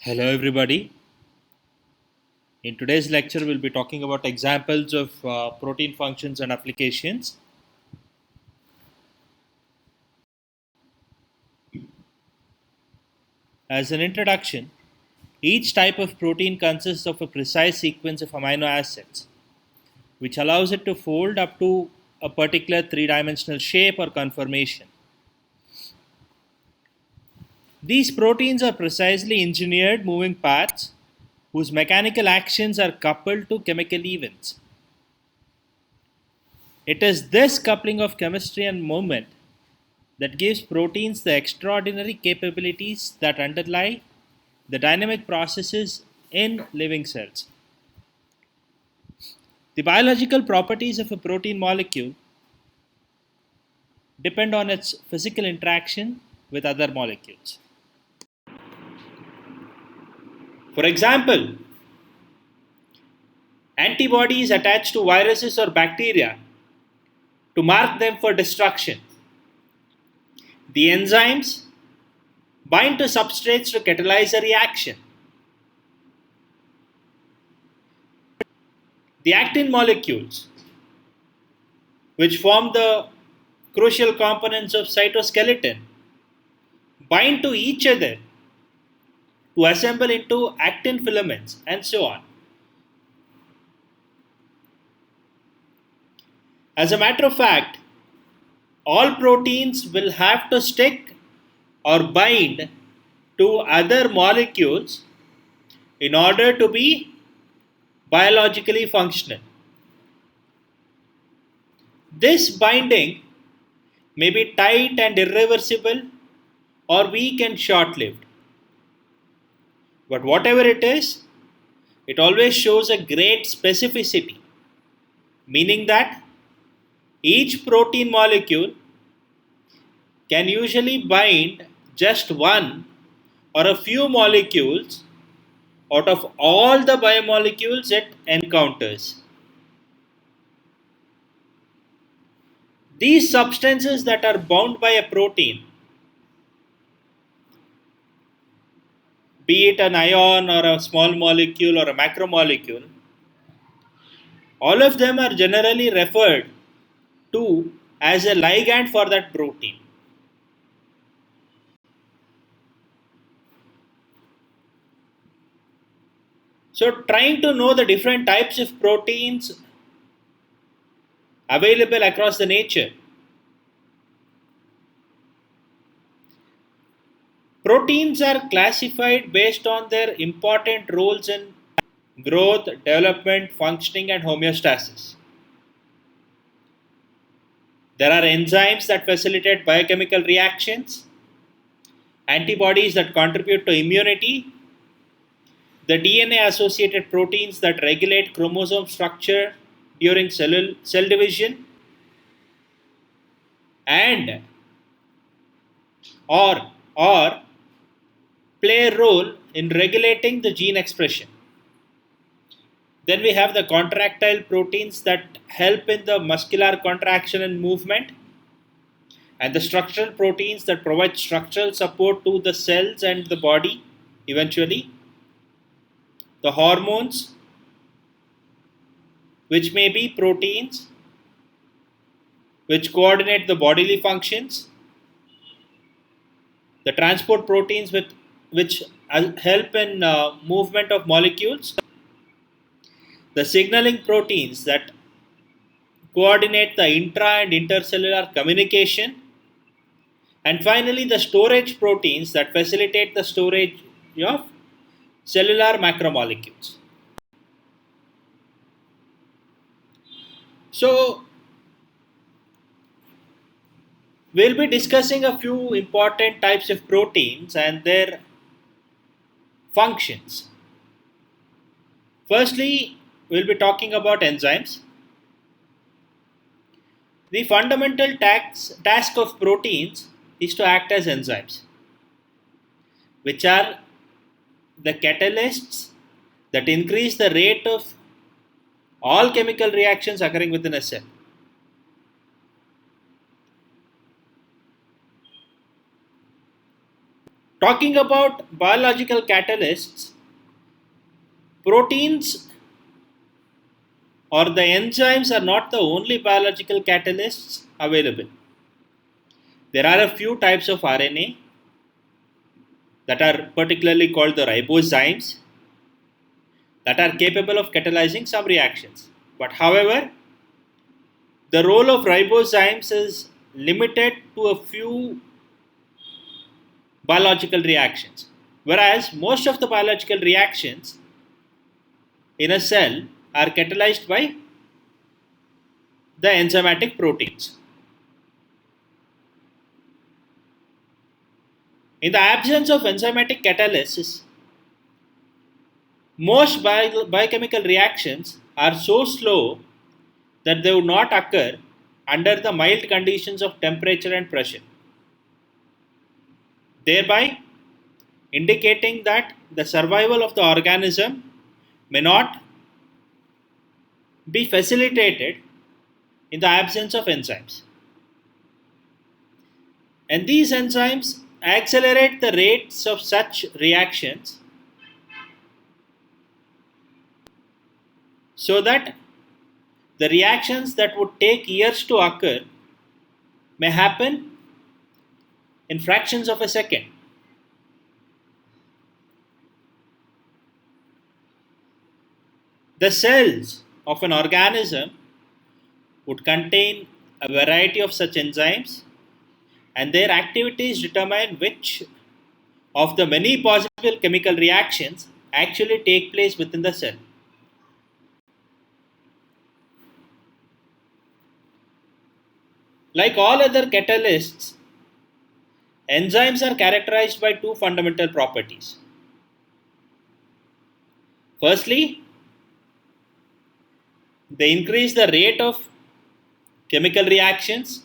Hello, everybody. In today's lecture, we'll be talking about examples of protein functions and applications. As an introduction, each type of protein consists of a precise sequence of amino acids, which allows it to fold up to a particular three-dimensional shape or conformation. These proteins are precisely engineered moving parts whose mechanical actions are coupled to chemical events. It is this coupling of chemistry and movement that gives proteins the extraordinary capabilities that underlie the dynamic processes in living cells. The biological properties of a protein molecule depend on its physical interaction with other molecules. For example, antibodies attach to viruses or bacteria to mark them for destruction. The enzymes bind to substrates to catalyze a reaction. The actin molecules, which form the crucial components of cytoskeleton, bind to each other to assemble into actin filaments, and so on. As a matter of fact, all proteins will have to stick or bind to other molecules in order to be biologically functional. This binding may be tight and irreversible or weak and short lived. But whatever it is, it always shows a great specificity, meaning that each protein molecule can usually bind just one or a few molecules out of all the biomolecules it encounters. These substances that are bound by a protein, be it an ion or a small molecule or a macromolecule, all of them are generally referred to as a ligand for that protein. So, trying to know the different types of proteins available across the nature. Proteins are classified based on their important roles in growth, development, functioning, and homeostasis. There are enzymes that facilitate biochemical reactions, antibodies that contribute to immunity, the DNA associated proteins that regulate chromosome structure during cell division, and or play a role in regulating the gene expression. Then we have the contractile proteins that help in the muscular contraction and movement, and the structural proteins that provide structural support to the cells and the body eventually. The hormones, which may be proteins which coordinate the bodily functions, the transport proteins which help in movement of molecules, the signaling proteins that coordinate the intra and intercellular communication, and finally the storage proteins that facilitate the storage of cellular macromolecules. So, we'll be discussing a few important types of proteins and their functions. Firstly, we'll be talking about enzymes. The fundamental task of proteins is to act as enzymes, which are the catalysts that increase the rate of all chemical reactions occurring within a cell. Talking about biological catalysts, proteins or the enzymes are not the only biological catalysts available. There are a few types of RNA that are particularly called the ribozymes that are capable of catalyzing some reactions. But however, the role of ribozymes is limited to a few biological reactions, whereas most of the biological reactions in a cell are catalyzed by the enzymatic proteins. In the absence of enzymatic catalysis, most biochemical reactions are so slow that they would not occur under the mild conditions of temperature and pressure, thereby indicating that the survival of the organism may not be facilitated in the absence of enzymes. And these enzymes accelerate the rates of such reactions so that the reactions that would take years to occur may happen in fractions of a second. The cells of an organism would contain a variety of such enzymes, and their activities determine which of the many possible chemical reactions actually take place within the cell. Like all other catalysts, enzymes are characterized by two fundamental properties. Firstly, they increase the rate of chemical reactions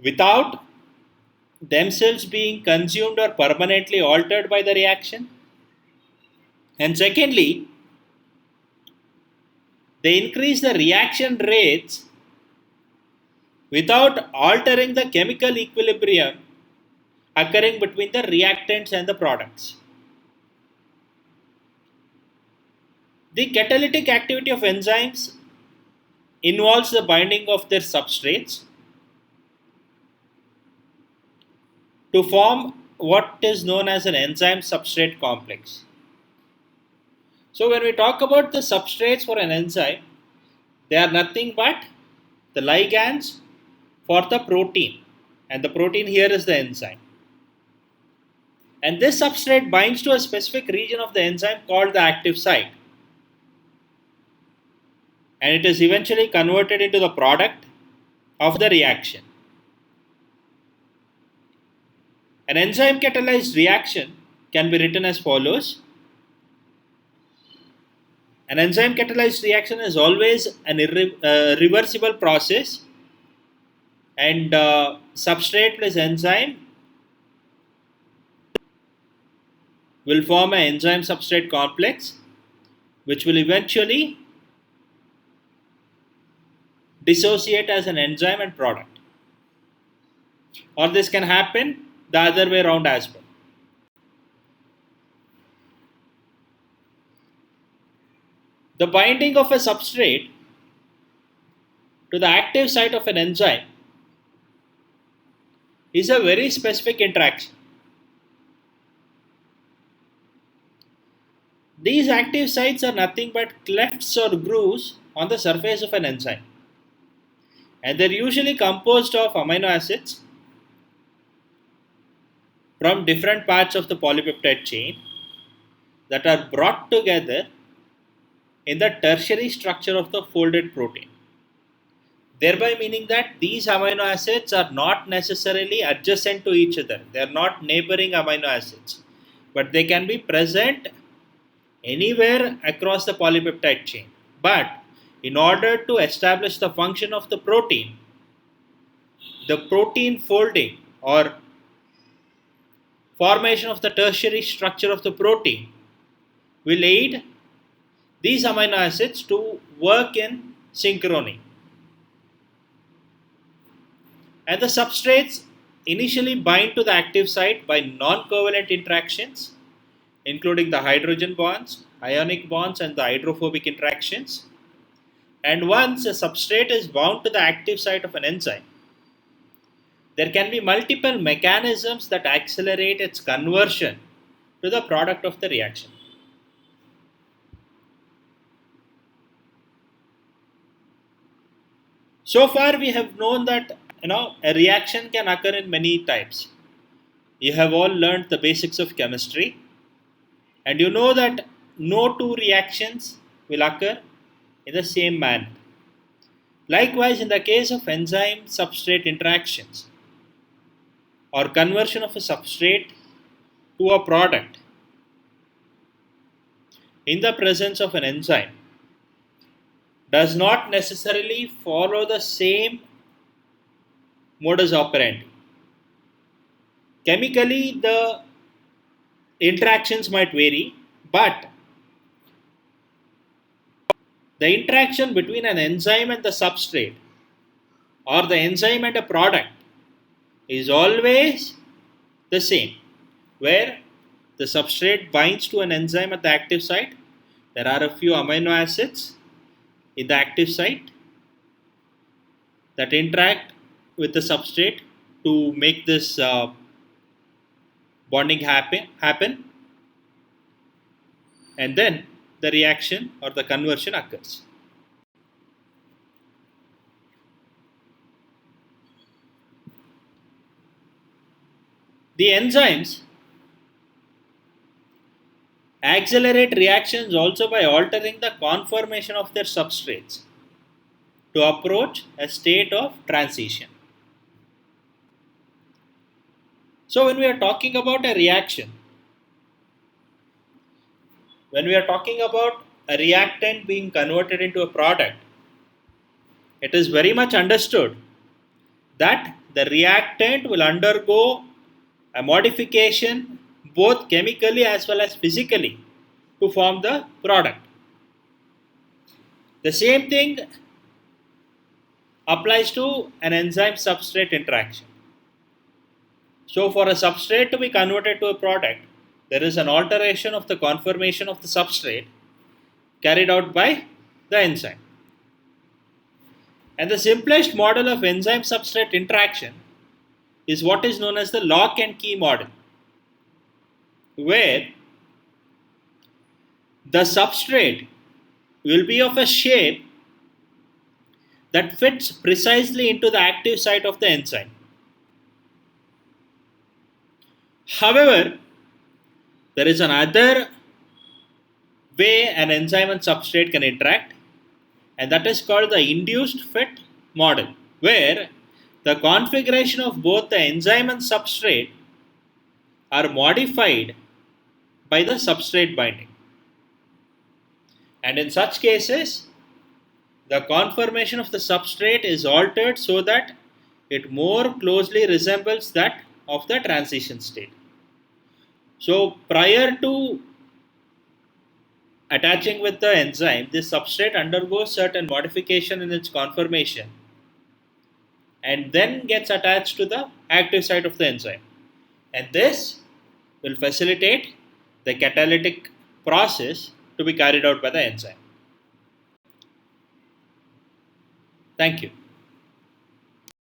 without themselves being consumed or permanently altered by the reaction. And secondly, they increase the reaction rates without altering the chemical equilibrium occurring between the reactants and the products. The catalytic activity of enzymes involves the binding of their substrates to form what is known as an enzyme substrate complex. So, when we talk about the substrates for an enzyme, they are nothing but the ligands for the protein, and the protein here is the enzyme. And this substrate binds to a specific region of the enzyme called the active site, and it is eventually converted into the product of the reaction. An enzyme catalyzed reaction can be written as follows. An enzyme catalyzed reaction is always an irreversible process, and substrate plus enzyme will form an enzyme substrate complex which will eventually dissociate as an enzyme and product. Or this can happen the other way around as well. The binding of a substrate to the active site of an enzyme is a very specific interaction. These active sites are nothing but clefts or grooves on the surface of an enzyme, and they're usually composed of amino acids from different parts of the polypeptide chain that are brought together in the tertiary structure of the folded protein, thereby meaning that these amino acids are not necessarily adjacent to each other. They are not neighboring amino acids, but they can be present anywhere across the polypeptide chain. But in order to establish the function of the protein folding or formation of the tertiary structure of the protein will aid these amino acids to work in synchrony. And the substrates initially bind to the active site by non-covalent interactions, including the hydrogen bonds, ionic bonds, and the hydrophobic interactions. And once a substrate is bound to the active site of an enzyme, there can be multiple mechanisms that accelerate its conversion to the product of the reaction. So far, we have known that a reaction can occur in many types. You have all learned the basics of chemistry, and you know that no two reactions will occur in the same manner. Likewise, in the case of enzyme substrate interactions or conversion of a substrate to a product in the presence of an enzyme does not necessarily follow the same modus operandi. Chemically, the interactions might vary, but the interaction between an enzyme and the substrate or the enzyme and a product is always the same, where the substrate binds to an enzyme at the active site. There are a few amino acids in the active site that interact with the substrate to make this bonding happen, and then the reaction or the conversion occurs. The enzymes accelerate reactions also by altering the conformation of their substrates to approach a state of transition. So, when we are talking about a reaction, when we are talking about a reactant being converted into a product, it is very much understood that the reactant will undergo a modification both chemically as well as physically to form the product. The same thing applies to an enzyme substrate interaction. So, for a substrate to be converted to a product, there is an alteration of the conformation of the substrate carried out by the enzyme. And the simplest model of enzyme substrate interaction is what is known as the lock and key model, where the substrate will be of a shape that fits precisely into the active site of the enzyme. However, there is another way an enzyme and substrate can interact, and that is called the induced fit model, where the configuration of both the enzyme and substrate are modified by the substrate binding. And in such cases, the conformation of the substrate is altered so that it more closely resembles that of the transition state. So, prior to attaching with the enzyme, this substrate undergoes certain modification in its conformation and then gets attached to the active site of the enzyme. And this will facilitate the catalytic process to be carried out by the enzyme. Thank you.